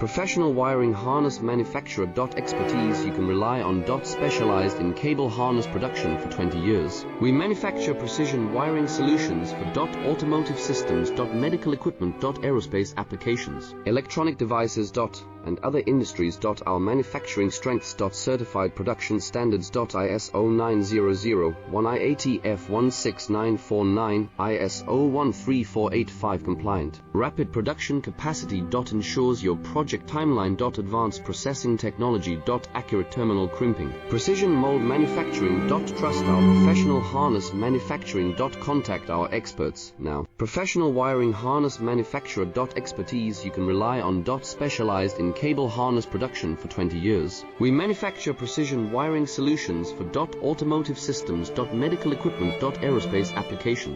Professional wiring harness manufacturer. Expertise you can rely on. Specialized in cable harness production for 20 years. We manufacture precision wiring solutions for automotive systems. Medical equipment. Aerospace applications. Electronic devices. And other industries. Our manufacturing strengths. Certified production standards. ISO 9001 IATF 16949 ISO 13485 compliant. Rapid production capacity. Ensures your project timeline. Advanced processing technology. Accurate terminal crimping. Precision mold manufacturing. Trust our professional harness manufacturing. Contact our experts now. Professional wiring harness manufacturer. Expertise you can rely on. Specialized in cable harness production for 20 years. We manufacture precision wiring solutions for automotive systems. Medical equipment. Aerospace applications.